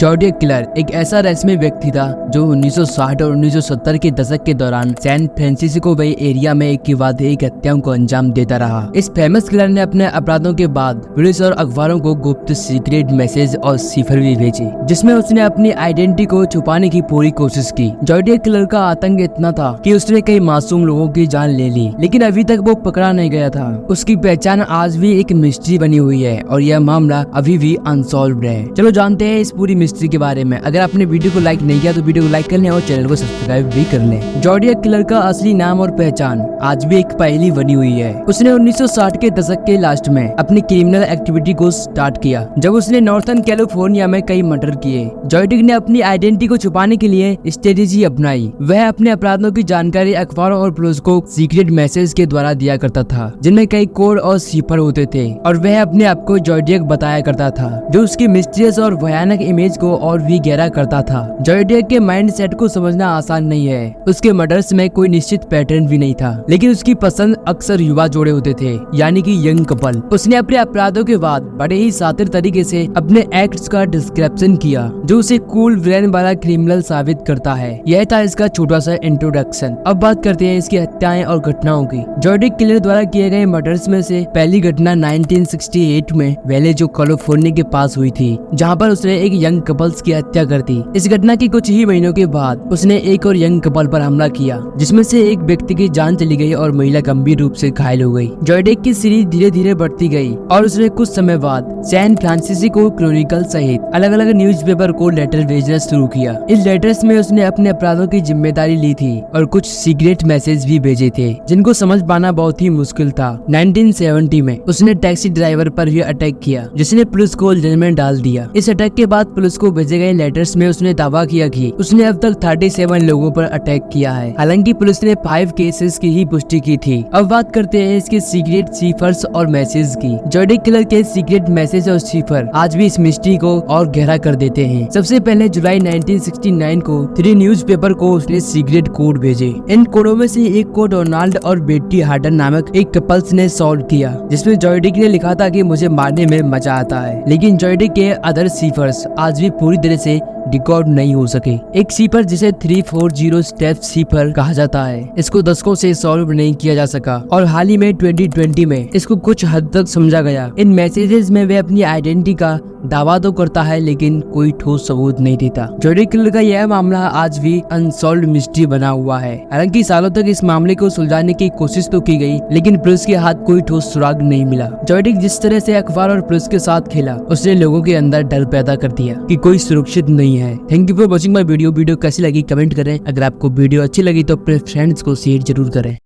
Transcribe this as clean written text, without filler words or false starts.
Zodiac killer एक ऐसा रहस्यमय व्यक्ति था जो 1960 और 1970 के दशक के दौरान सैन फ्रांसिस्को बे एरिया में एक के बाद एक हत्याओं को अंजाम देता रहा। इस फेमस किलर ने अपने अपराधों के बाद पुलिस और अखबारों को गुप्त सीक्रेट मैसेज और सिफर भी भेजे, जिसमें उसने अपनी आइडेंटिटी को छुपाने की पूरी कोशिश की। जोडियक किलर का आतंक इतना था कि उसने कई मासूम लोगों की जान ले ली, लेकिन अभी तक वो पकड़ा नहीं गया था। उसकी पहचान आज भी एक मिस्ट्री बनी हुई है और यह मामला अभी भी अनसॉल्व्ड है। चलो जानते हैं इस पूरी मिस्ट्री के बारे में। अगर आपने वीडियो को लाइक नहीं किया तो वीडियो को लाइक कर लें और चैनल को सब्सक्राइब भी कर लें। जोडियक किलर का असली नाम और पहचान आज भी एक पहेली बनी हुई है। उसने 1960 के दशक के लास्ट में अपनी क्रिमिनल एक्टिविटी को स्टार्ट किया, जब उसने नॉर्थर्न कैलिफोर्निया में कई मर्डर किए। जोडियक ने अपनी आइडेंटिटी को छुपाने के लिए स्ट्रेटेजी अपनाई। वह अपने अपराधों की जानकारी अखबारों और पुलिस को सीक्रेट मैसेज के द्वारा दिया करता था, जिनमें कई कोड और सिफर होते थे, और वह अपने आप को जोडियक बताया करता था, जो उसकी मिस्टीरियस और भयानक इमेज को और भी गहरा करता था। जोडियक के माइंड सेट को समझना आसान नहीं है। उसके मर्डर्स में कोई निश्चित पैटर्न भी नहीं था, लेकिन उसकी पसंद अक्सर युवा जोड़े होते थे, यानी कि यंग कपल। उसने अपने अपराधों के बाद बड़े ही शातिर तरीके से अपने एक्ट्स का डिस्क्रिप्शन किया, जो उसे कूल ब्रेन वाला क्रिमिनल साबित करता है। यह था इसका छोटा सा इंट्रोडक्शन। अब बात करते हैं इसकी हत्याएं और घटनाओं की। जोडियक किलर द्वारा किए गए मर्डर्स में से पहली घटना 1968 में वेले जो कैलिफोर्निया के पास हुई थी, जहां पर उसने एक यंग कपल्स की हत्या कर दी। इस घटना के कुछ ही महीनों के बाद उसने एक और यंग कपल पर हमला किया, जिसमें से एक व्यक्ति की जान चली गई और महिला गंभीर रूप से घायल हो गई। जोडियक की सीरीज धीरे धीरे बढ़ती गई और उसने कुछ समय बाद सैन फ्रांसिस्को क्रॉनिकल सहित अलग अलग न्यूज़पेपर को लेटर भेजना शुरू किया। इस लेटर्स में उसने अपने अपराधों की जिम्मेदारी ली थी और कुछ सीक्रेट मैसेज भी भेजे थे, जिनको समझ पाना बहुत ही मुश्किल था। 1970 में उसने टैक्सी ड्राइवर पर भी अटैक किया, जिसने पुलिस को उलझन में डाल दिया। इस अटैक के बाद पुलिस को भेजे गए लेटर्स में उसने दावा किया कि उसने अब तक 37 लोगों पर अटैक किया है। हालांकि पुलिस ने 5 केसेस की ही पुष्टि की थी। अब बात करते हैं इसके सीक्रेट सिफर्स और मैसेज की। जोडियक किलर के सीक्रेट मैसेज और सिफर आज भी इस मिस्ट्री को और गहरा कर देते हैं। सबसे पहले जुलाई 1969 को 3 न्यूज़पेपर को उसने सीक्रेट कोड भेजे। इन कोडों में से एक कोड डोनाल्ड और बेटी हार्डन नामक एक कपल्स ने सॉल्व किया, जिसमें जोडियक ने लिखा था कि मुझे मारने में मजा आता है। लेकिन जोडियक के अदर सिफर्स आज भी पूरी तरह से रिकॉर्ड नहीं हो सके। एक सिफर जिसे 340 स्टेप सिफर कहा जाता है, इसको दशकों से सॉल्व नहीं किया जा सका और हाल ही में 2020 में इसको कुछ हद तक समझा गया। इन मैसेजेस में वे अपनी आइडेंटिटी का दावा तो करता है, लेकिन कोई ठोस सबूत नहीं देता। जोडियक किलर का यह मामला आज भी अनसॉल्व्ड मिस्ट्री बना हुआ है। हालांकि सालों तक इस मामले को सुलझाने की कोशिश तो की गई, लेकिन पुलिस के हाथ कोई ठोस सुराग नहीं मिला। जोडियक जिस तरह से अखबार और पुलिस के साथ खेला, उसने लोगों के अंदर डर पैदा कर दिया कि कोई सुरक्षित नहीं है। Thank you for watching my video. Video कैसी लगी कमेंट करें। अगर आपको वीडियो अच्छी लगी तो अपने फ्रेंड्स को शेयर जरूर करें।